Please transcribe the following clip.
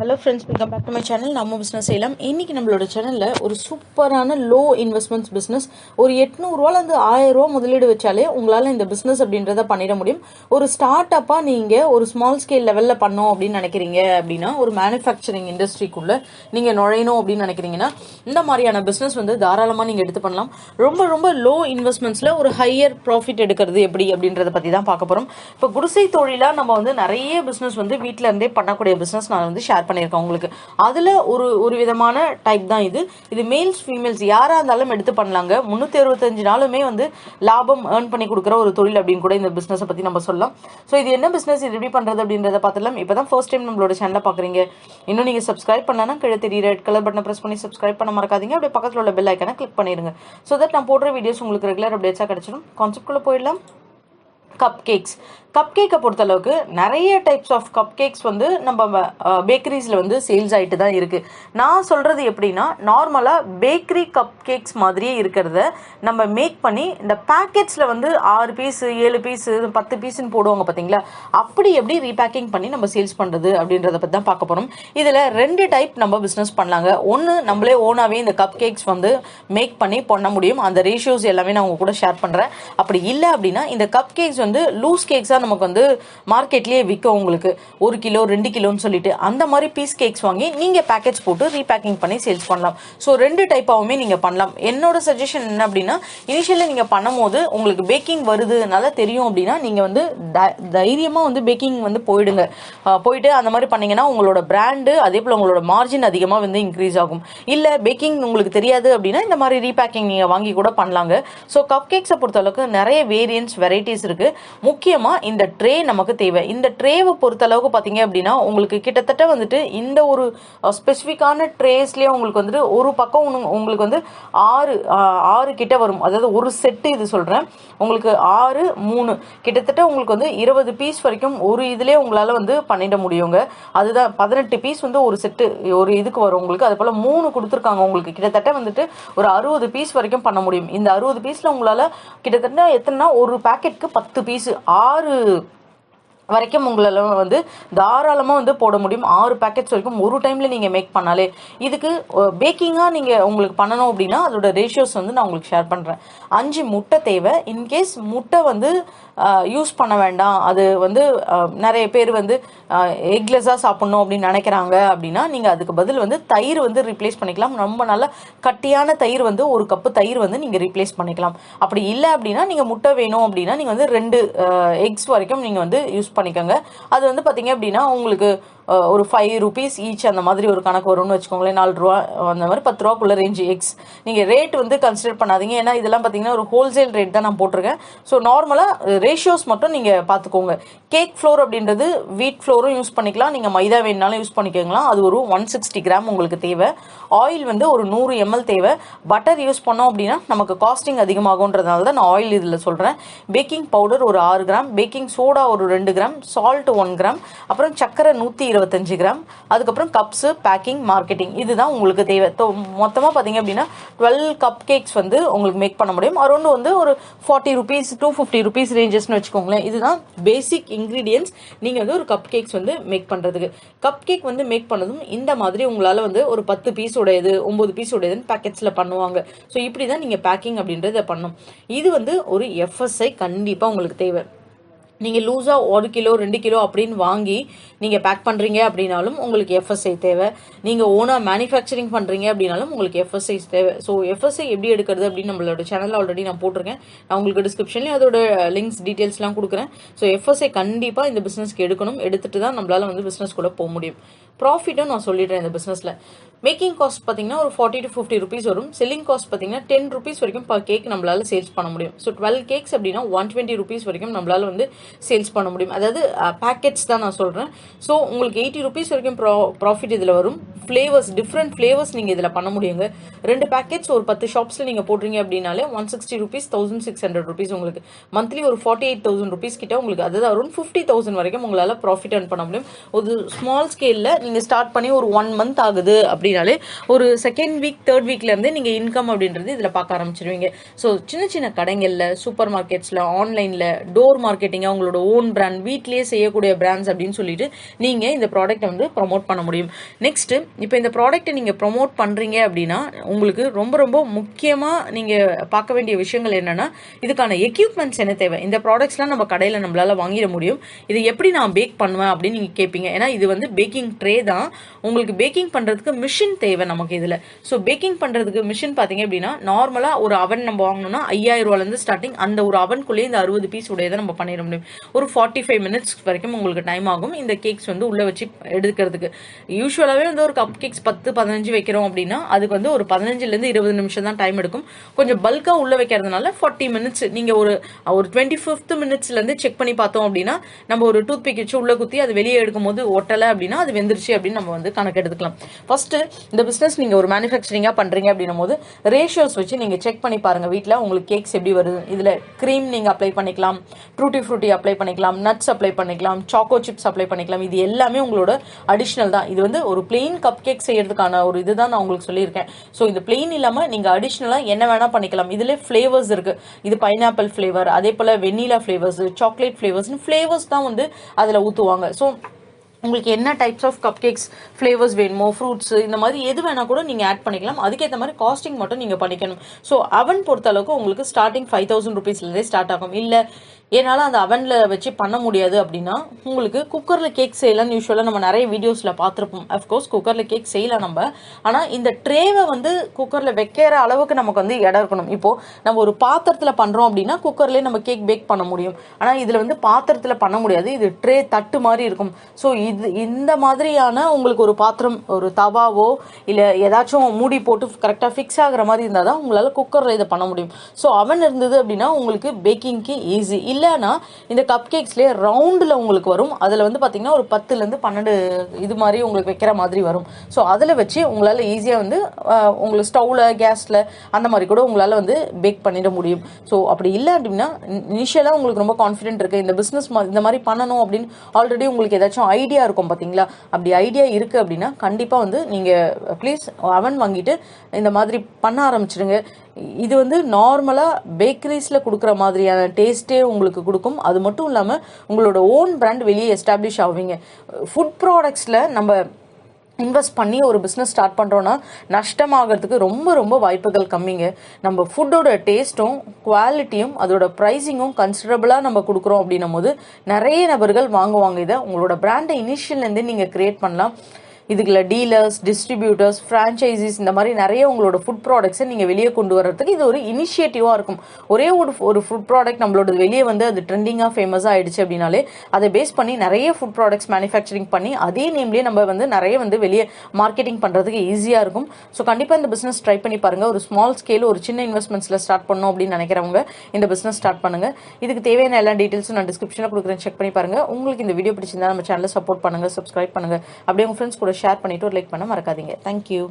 Hello friends, welcome back to my channel namumbusinessseiyalaam. இன்னைக்கு நம்மளோட சேனல்ல ஒரு சூப்பரான லோ இன்வெஸ்ட்மெண்ட்ஸ் பிசினஸ். ஒரு 800 ரூபாயில இருந்து 1000 ரூபாய் முதலீடு வச்சாலே உங்களால இந்த பிசினஸ் அப்படின்றத பண்ணிட முடியும். ஒரு ஸ்டார்ட் அப்பா நீங்க ஒரு ஸ்மால் ஸ்கேல் லெவல்ல பண்ணோம் அப்படின்னு நினைக்கிறீங்க அப்படின்னா, ஒரு மேனுஃபேக்சரிங் இண்டஸ்ட்ரிக்குள்ள நீங்க நுழையணும் அப்படின்னு நினைக்கிறீங்கன்னா, இந்த மாதிரியான பிசினஸ் வந்து தாராளமா நீங்க எடுத்து பண்ணலாம். ரொம்ப ரொம்ப லோ இன்வெஸ்ட்மெண்ட்ஸ்ல ஒரு ஹையர் ப்ராஃபிட் எடுக்கிறது எப்படி அப்படின்றத பத்தி தான் பார்க்க போறோம். இப்போ குடிசை தொழிலா நம்ம வந்து நிறைய பிசினஸ் வந்து வீட்ல இருந்தே பண்ணக்கூடிய பிசினஸ் நான் வந்து ஷேர் பண்ணியிருக்கேன் உங்களுக்கு. அதுல ஒரு விதமான டைப் தான் இது மேல்ஸ் ஃபீமேல்ஸ் யாரா இருந்தாலும் எடுத்து பண்ணலாங்க. 365 நாளுமே வந்து லாபம் ஏர்ன் பண்ணி கொடுக்குற ஒரு தொழில் அப்படின்னு கூட இந்த பிசினஸ் பத்தி நம்ம சொல்லலாம். ஸோ இது என்ன பிசினஸ், இது எப்படி பண்றது அப்படின்றத பார்த்துலாம். இப்பதான் ஃபர்ஸ்ட் டைம் நம்மளோட சேனலை பாக்குறீங்க, இன்னும் நீங்க சப்ஸ்கிரைப் பண்ணலன்னா கீழே தெரிய ரெட் கலர் பட்டனை பிரஸ் பண்ணி சப்ஸ்கிரைப் பண்ண மறக்காதீங்க. அப்படியே பக்கத்துல உள்ள பெல் ஐக்கானை கிளிக் பண்ணிடுங்க. ஸோ தட் நான் போடுற வீடியோஸ் உங்களுக்கு ரெகுலர் அப்டேட்ஸா கிடைச்சிடும். கான்செப்ட்குள்ள போயிடலாம். Cup cakes. கப் கேக்கை பொறுத்தளவுக்கு நிறைய டைப்ஸ் ஆஃப் கப் கேக்ஸ் வந்து நம்ம பேக்கரிஸில் வந்து சேல்ஸ் ஆகிட்டு தான் இருக்குது. நான் சொல்கிறது எப்படின்னா, நார்மலாக பேக்கரி கப் கேக்ஸ் மாதிரியே இருக்கிறத நம்ம மேக் பண்ணி இந்த பேக்கெட்ஸில் வந்து 6 பீஸு 7 பீஸு 10 பீஸுன்னு போடுவாங்க பார்த்தீங்களா, அப்படி எப்படி ரீபேக்கிங் பண்ணி நம்ம சேல்ஸ் பண்ணுறது அப்படின்றத பற்றி தான் பார்க்க போகிறோம். இதில் 2 டைப் நம்ம பிஸ்னஸ் பண்ணலாங்க. ஒன்று, நம்மளே ஓனாகவே இந்த கப் கேக்ஸ் வந்து மேக் பண்ணி பண்ண முடியும். அந்த ரேஷியோஸ் எல்லாமே நான் உங்க கூட ஷேர் பண்ணுறேன். அப்படி இல்லை அப்படின்னா, இந்த கப் கேக்ஸ் வந்து லூஸ் கேக்ஸாக நமக்கு வந்து மார்க்கெட்லேயே விற்கும். உங்களுக்கு 1 கிலோ 2 கிலோன்னு சொல்லிட்டு அந்த மாதிரி பீஸ் கேக்ஸ் வாங்கி நீங்கள் பேக்கேஜ் போட்டு ரீபேக்கிங் பண்ணி சேல்ஸ் பண்ணலாம். ஸோ 2 டைப்பாகவுமே நீங்கள் பண்ணலாம். என்னோட சஜஷன் என்ன அப்படின்னா, இனிஷியலி நீங்கள் பண்ணும்போது உங்களுக்கு பேக்கிங் வருதுனால தெரியும் அப்படின்னா, நீங்கள் வந்து தைரியமாக வந்து பேக்கிங் வந்து போயிட்டு அந்த மாதிரி பண்ணீங்கன்னா உங்களோட பிராண்டு அதே போல் உங்களோட மார்ஜின் அதிகமாக வந்து இன்க்ரீஸ் ஆகும். இல்லை பேக்கிங் உங்களுக்கு தெரியாது அப்படின்னா இந்த மாதிரி ரீபேக்கிங் நீங்கள் வாங்கி கூட பண்ணலாங்க. ஸோ கப் கேக்ஸை பொறுத்தளவுக்கு நிறைய வேரியன்ஸ் வெரைட்டிஸ் இருக்கு. முக்கியமா இந்த ட்ரே நமக்கு தேவை. இந்த ட்ரேவை பொறுத்த அளவுக்கு பாத்தீங்க அப்படின்னா, உங்களுக்கு கிட்டத்தட்ட வந்துட்டு இந்த ஒரு ஸ்பெசிபிக்கான ட்ரேஸ்லயே உங்களுக்கு வந்துட்டு ஒரு பக்கம் உங்களுக்கு வந்து 6 கிட்ட வரும். அதாவது ஒரு செட்டு இது சொல்றேன் உங்களுக்கு 6 3 கிட்டத்தட்ட உங்களுக்கு வந்து 20 பீஸ் வரைக்கும் ஒரு இதுலயே உங்களால வந்து பண்ணிட முடியுங்க. அதுதான் 18 பீஸ் வந்து ஒரு செட்டு ஒரு இதுக்கு வரும் உங்களுக்கு. அது போல 3 கொடுத்துருக்காங்க உங்களுக்கு. கிட்டத்தட்ட வந்துட்டு ஒரு 60 பீஸ் வரைக்கும் பண்ண முடியும். இந்த 60 பீஸ்ல உங்களால கிட்டத்தட்ட எத்தனைனா ஒரு பேக்கெட்க்கு 10 பீஸ் 6 வரைக்கும் உங்களால வந்து தாராளமாக வந்து போட முடியும். 6 பேக்கெட்ஸ் வரைக்கும் ஒரு டைம்ல நீங்க மேக் பண்ணாலே. இதுக்கு பேக்கிங்கா நீங்க உங்களுக்கு பண்ணணும் அப்படின்னா அதோட ரேஷியோஸ் வந்து நான் உங்களுக்கு ஷேர் பண்றேன். 5 முட்டை தேவை. இன்கேஸ் முட்டை வந்து யூஸ் பண்ண வேண்டாம், அது வந்து நிறைய பேர் வந்து எக்லெஸ்ஸா சாப்பிடணும் அப்படின்னு நினைக்கிறாங்க அப்படின்னா, நீங்க அதுக்கு பதில் வந்து தயிர் வந்து ரீப்ளேஸ் பண்ணிக்கலாம். ரொம்ப நல்ல கட்டியான தயிர் வந்து 1 கப்பு தயிர் வந்து நீங்க ரீப்ளேஸ் பண்ணிக்கலாம். அப்படி இல்லை அப்படின்னா, நீங்க முட்டை வேணும் அப்படின்னா நீங்க வந்து 2 எக்ஸ் வரைக்கும் நீங்க வந்து யூஸ் பண்ணிக்கோங்க. அது வந்து பாத்தீங்க அப்படின்னா உங்களுக்கு ஒரு 5 rupees ஈச் அந்த மாதிரி ஒரு கணக்கு வரும்னு வச்சுக்கோங்களேன். 4 ரூபா அந்த மாதிரி 10 ரூபாக்குள்ள ரேஞ்ச் எக்ஸ். நீங்க ரேட் வந்து கன்சிடர் பண்ணாதீங்க, ஏன்னா இதெல்லாம் பாத்தீங்கன்னா ஒரு ஹோல்சேல் ரேட் தான் நான் போட்டிருக்கேன். ஸோ நார்மலா ரேஷியோஸ் மட்டும் நீங்க பாத்துக்கோங்க. கேக் ஃப்ளோர் அப்படின்றது வீட் ஃப்ளோரும் யூஸ் பண்ணிக்கலாம், நீங்க மைதா வேணுனாலும் யூஸ் பண்ணிக்கலாம். அது ஒரு 160 கிராம் உங்களுக்கு தேவை. ஆயில் வந்து ஒரு 100 ml தேவை. பட்டர் யூஸ் பண்ணோம் அப்படின்னா நமக்கு காஸ்டிங் அதிகமாகும்ன்றதுனால தான் நான் ஆயில் இதுல சொல்றேன். பேக்கிங் பவுடர் ஒரு 6 கிராம், பேக்கிங் சோடா ஒரு 2 கிராம், சால்ட் 1 கிராம், அப்புறம் சக்கரை 125 கிராம், அதுக்கப்புறம் கப்ஸ், பேக்கிங், மார்க்கெட்டிங், இதுதான் உங்களுக்கு தேவை. மொத்தமா பாத்தீங்க அப்படின்னா 12 கப் கேக்ஸ் வந்து உங்களுக்கு மேக் பண்ண முடியும். அரௌண்ட் வந்து ஒரு 40 rupees to 50 rupees ரேஞ்சஸ்னு வச்சுக்கோங்களேன். இதுதான் பேசிக் இன்கிரீடியன்ஸ் நீங்க வந்து ஒரு கப் கேக்ஸ் வந்து மேக் பண்றதுக்கு. கப் கேக் வந்து மேக் பண்ணதும் இந்த மாதிரி உங்களால வந்து ஒரு 10 பீஸ் உடையது 9 பீஸ் உடையதுன்னு பேக்கெட்ஸ்ல பண்ணுவாங்க. ஸோ இப்படிதான் நீங்க பேக்கிங் அப்படின்றத பண்ணணும். இது வந்து ஒரு எஃப்எஸ்ஐ கண்டிப்பா உங்களுக்கு தேவை. நீங்க லூஸா 1 கிலோ 2 கிலோ அப்படின்னு வாங்கி நீங்க பேக் பண்றீங்க அப்படின்னாலும் உங்களுக்கு எஃப்எஸ்ஐ தேவை. நீங்க ஓனா மேனுஃபேக்சரிங் பண்றீங்க அப்படின்னாலும் உங்களுக்கு எஃப்எஸ்ஐ தேவை. ஸோ எஃப்எஸ்ஐ எப்படி எடுக்கிறது அப்படின்னு நம்மளோட சேனல் ஆல்ரெடி நான் போட்டிருக்கேன். நான் உங்களுக்கு டிஸ்கிரிப்ஷன்ல அதோட லிங்க்ஸ் டீடைல்ஸ்லாம் கொடுக்குறேன். ஸோ எஃப்எஸ்ஐ கண்டிப்பா இந்த பிசினஸ்க்கு எடுக்கணும். எடுத்துட்டு தான் நம்மளால வந்து பிசினஸ் கூட போக முடியும். ப்ராஃபிட்டும் நான் சொல்லிடுறேன். இந்த பிசினஸ்ல மேக்கிங் காஸ்ட் பாத்தீங்கன்னா ஒரு 40 to 50 rupees வரும். செல்லிங் காஸ்ட் பாத்தீங்கன்னா 10 rupees வரைக்கும் பர் கேக் நம்மளால சேல்ஸ் பண்ண முடியும். ஸோ 12 கேக்ஸ் அப்படின்னா 120 rupees வரைக்கும் நம்மளால வந்து சேல்ஸ் பண்ண முடியும். அதாவது பேக்கெட்ஸ் தான் நான் சொல்றேன். ஸோ உங்களுக்கு 80 rupees வரைக்கும் ப்ராஃபிட் இதுல வரும். ஃப்ளேவர்ஸ் டிஃப்ரெண்ட் ஃப்ளேவர்ஸ் நீங்கள் இதில் பண்ண முடியுங்க. 2 பேக்கெட்ஸ் ஒரு 10 ஷாப்ஸில் நீங்கள் போடுறீங்க அப்படின்னாலே 160 rupees 1600 rupees உங்களுக்கு மந்த்லி ஒரு 48,000 rupees கிட்ட உங்களுக்கு, அதாவது அரௌண்ட் 50,000 வரைக்கும் உங்களால் ப்ராஃபிட் earn பண்ண முடியும். ஒரு ஸ்மால் ஸ்கேலில் நீங்கள் ஸ்டார்ட் பண்ணி ஒரு 1 month ஆகுது அப்படின்னாலே ஒரு செகண்ட் வீக் தேர்ட் வீக்லேருந்து நீங்கள் இன்கம் அப்படின்றது இதில் பார்க்க ஆரம்பிச்சிருவீங்க. ஸோ சின்ன சின்ன கடைகளில், சூப்பர் மார்க்கெட்ஸில், ஆன்லைனில், டோர் மார்க்கெட்டிங்காக உங்களோட ஓன் பிராண்ட், வீட்லேயே செய்யக்கூடிய பிராண்ட்ஸ் அப்படின்னு சொல்லிட்டு நீங்கள் இந்த ப்ராடக்ட்டை வந்து ப்ரமோட் பண்ண முடியும். நெக்ஸ்ட், இப்போ இந்த ப்ராடக்ட்டை நீங்கள் ப்ரமோட் பண்ணுறீங்க அப்படின்னா உங்களுக்கு ரொம்ப ரொம்ப முக்கியமாக நீங்கள் பார்க்க வேண்டிய விஷயங்கள் என்னென்னா, இதுக்கான எக்யூப்மெண்ட்ஸ் என்ன தேவை. இந்த ப்ராடக்ட்ஸ்லாம் நம்ம கடையில் நம்மளால் வாங்கிட முடியும். இது எப்படி நான் பேக் பண்ணுவேன் அப்படின்னு நீங்கள் கேட்பீங்க. ஏன்னா இது வந்து பேக்கிங் ட்ரே தான். உங்களுக்கு பேக்கிங் பண்ணுறதுக்கு மிஷின் தேவை நமக்கு இதில். ஸோ பேக்கிங் பண்ணுறதுக்கு மிஷின் பார்த்தீங்க அப்படின்னா, நார்மலாக ஒரு அவன் நம்ம வாங்கணும்னா 5000 ரூபாயிலேருந்து ஸ்டார்டிங். அந்த ஒரு அவனுக்குள்ளேயே இந்த 60 பீஸ் உடையதை நம்ம பண்ணிட முடியும். ஒரு 45 minutes வரைக்கும் உங்களுக்கு டைம் ஆகும் இந்த கேக்ஸ் வந்து உள்ளே வச்சு எடுக்கிறதுக்கு. யூஸ்வலாகவே வந்து ஒரு கப் கேக்ஸ் 10-15 வைக்கிறோம் அப்படின்னா அதுக்கு வந்து ஒரு 15லேருந்து 20 நிமிஷம் தான் டைம் எடுக்கும். கொஞ்சம் பல்காக உள்ளே வைக்கிறதுனால 40 minutes. நீங்கள் ஒரு 25th minutesலேருந்து செக் பண்ணி பார்த்தோம் அப்படின்னா, நம்ம ஒரு டூத் பிக் வச்சு உள்ளே குத்தி அது வெளியே எடுக்கும் போது ஒட்டலை அப்படின்னா அது வெந்துருச்சு அப்படின்னு நம்ம வந்து கணக்கு எடுத்துக்கலாம். ஃபர்ஸ்ட் இந்த பிஸ்னஸ் நீங்கள் ஒரு மேனுஃபேக்சரிங்காக பண்ணுறீங்க அப்படின்னும் போது ரேஷியோஸ் வச்சு நீங்கள் செக் பண்ணி பாருங்கள் வீட்டில் உங்களுக்கு கேக்ஸ் எப்படி வருது. இதில் க்ரீம் நீங்கள் அப்ளை பண்ணிக்கலாம், ஃப்ரூட்டி அப்ளை பண்ணிக்கலாம், நட்ஸ் அப்ளை பண்ணிக்கலாம், சாக்கோ சிப்ஸ் அப்ளை பண்ணிக்கலாம். இது எல்லாமே உங்களோட அடிஷ்னல் தான். இது வந்து ஒரு பிளெயின் கப் கேக் செய்யறதுக்கான ஒரு இதுதான் நான் உங்களுக்கு சொல்லியிருக்கேன். ஸோ இந்த பிளெயின் இல்லாமல் நீங்கள் அடிஷ்னலாக என்ன வேணால் பண்ணிக்கலாம். இதில் ஃப்ளேவர்ஸ் இருக்குது. இது பைனாப்பிள் ஃப்ளேவர், அதே போல் வெண்ணிலா ஃப்ளேவர்ஸ், சாக்லேட் ஃப்ளேவர்ஸ்னு ஃப்ளேவர்ஸ் தான் வந்து அதில் ஊற்றுவாங்க. ஸோ உங்களுக்கு என்ன types half cup cakes flavours வேணுமோ, ஃப்ரூட்ஸ், இந்த மாதிரி எது வேணால் கூட நீங்கள் ஆட் பண்ணிக்கலாம். அதுக்கேற்ற மாதிரி காஸ்டிங் மட்டும் நீங்கள் பண்ணிக்கணும். ஸோ அவன் பொறுத்த அளவுக்கு உங்களுக்கு ஸ்டார்டிங் 5000 rupeesலேருந்தே ஸ்டார்ட் ஆகும். இல்லை என்னால் அந்த அவனில் வச்சு பண்ண முடியாது அப்படின்னா உங்களுக்கு குக்கரில் கேக் செய்யலாம்னு யூஸ்வலாக நம்ம நிறைய வீடியோஸில் பார்த்துருப்போம். அஃப்கோர்ஸ் குக்கரில் கேக் செய்யலாம் நம்ம. ஆனால் இந்த ட்ரேவை வந்து குக்கரில் வைக்கிற அளவுக்கு நமக்கு வந்து இடம் இருக்கணும். இப்போது நம்ம ஒரு பாத்திரத்தில் பண்ணுறோம் அப்படின்னா குக்கர்லேயே நம்ம கேக் பேக் பண்ண முடியும். ஆனால் இதில் வந்து பாத்திரத்தில் பண்ண முடியாது. இது ட்ரே தட்டு மாதிரி இருக்கும். ஸோ இந்த மாதிரியான உங்களுக்கு ஒரு பாத்திரம், ஒரு தவாவோ இல்லை ஏதாச்சும் மூடி போட்டு கரெக்டாக ஃபிக்ஸ் ஆகிற மாதிரி இருந்தால் தான் உங்களால் குக்கரில் இதை பண்ண முடியும். ஸோ அவன் இருந்தது அப்படின்னா உங்களுக்கு பேக்கிங்க்கு ஈஸி. இல்லைன்னா இந்த கப் கேக்ஸ்லேயே ரவுண்டில் உங்களுக்கு வரும். அதில் வந்து பார்த்தீங்கன்னா ஒரு 10லேருந்து 12 இது மாதிரி உங்களுக்கு வைக்கிற மாதிரி வரும். ஸோ அதில் வச்சு உங்களால் ஈஸியாக வந்து உங்களுக்கு ஸ்டவ்வில், கேஸில் அந்த மாதிரி கூட உங்களால் வந்து பேக் பண்ணிட முடியும். ஸோ அப்படி இல்லை அப்படின்னா இனிஷியலாக உங்களுக்கு ரொம்ப கான்ஃபிடென்ட் இருக்குது இந்த பிஸ்னஸ் இந்த மாதிரி பண்ணணும் அப்படின்னு ஆல்ரெடி உங்களுக்கு ஏதாச்சும் ஐடியா இருக்கும் பார்த்தீங்களா. அப்படி ஐடியா இருக்குது அப்படின்னா கண்டிப்பாக வந்து நீங்கள் ப்ளீஸ் அவன் வாங்கிட்டு இந்த மாதிரி பண்ண ஆரம்பிச்சிடுங்க. இது வந்து நார்மலாக பேக்கரிஸில் கொடுக்குற மாதிரியான டேஸ்ட்டே உங்களுக்கு கொடுக்கும். அது மட்டும் இல்லாமல் உங்களோட ஓன் பிராண்ட் வெளியே எஸ்டாப்ளிஷ் ஆவீங்க. ஃபுட் ப்ராடக்ட்ஸில் நம்ம இன்வெஸ்ட் பண்ணி ஒரு பிஸ்னஸ் ஸ்டார்ட் பண்ணுறோன்னா நஷ்டமாகிறதுக்கு ரொம்ப ரொம்ப வாய்ப்புகள் கம்மிங்க. நம்ம ஃபுட்டோட டேஸ்ட்டும் குவாலிட்டியும் அதோட ப்ரைஸிங்கும் கன்சிடரபிளாக நம்ம கொடுக்குறோம் அப்படின்னும் போது நிறைய நபர்கள் வாங்குவாங்க. இதை உங்களோட பிராண்டை இனிஷியல்லேருந்தே நீங்கள் க்ரியேட் பண்ணலாம். இதுக்குள்ள டீலர்ஸ், டிஸ்ட்ரிபியூட்டர்ஸ், ஃப்ரான்ச்சைசிஸ் இந்த மாதிரி நிறைய உங்களோட ஃபுட் ப்ராடக்ட்ஸை நீங்கள் வெளியே கொண்டு வர்றதுக்கு இது ஒரு இனிஷியேட்டிவாக இருக்கும். ஒரே ஒரு ஃபுட் ப்ராடக்ட் நம்மளோட வெளியே வந்து அது ட்ரெண்டிங்காக ஃபேமஸாக ஆயிடுச்சு அப்படின்னாலே அதை பேஸ் பண்ணி நிறைய ஃபுட் ப்ராடக்ட்ஸ் மேனுஃபேக்சரிங் பண்ணி அதே நேம்லேயே நம்ம வந்து நிறைய வந்து வெளியே மார்க்கெட்டிங் பண்ணுறதுக்கு ஈஸியாக இருக்கும். ஸோ கண்டிப்பாக இந்த பிஸ்னஸ் ட்ரை பண்ணி பாருங்கள். ஒரு ஸ்மால் ஸ்கேல், ஒரு சின்ன இன்வெஸ்ட்மெண்ட்ஸில் ஸ்டார்ட் பண்ணணும் அப்படின்னு நினைக்கிறவங்க இந்த பிஸ்னஸ் ஸ்டார்ட் பண்ணுங்கள். இதுக்கு தேவையான எல்லா டீட்டெயில்ஸும் நான் டிஸ்கிரிப்ஷனில் கொடுக்குறேன், செக் பண்ணி பாருங்கள். உங்களுக்கு இந்த வீடியோ பிடிச்சிருந்தா நம்ம சேனலை சப்போர்ட் பண்ணுங்கள், சப்ஸ்கிரைப் பண்ணுங்கள். அப்படியே உங்கள் ஃப்ரெண்ட்ஸ் கூட ஷேர் பண்ணிவிட்டு ஒரு லைக் பண்ண மறக்காதீங்க. தேங்க்யூ.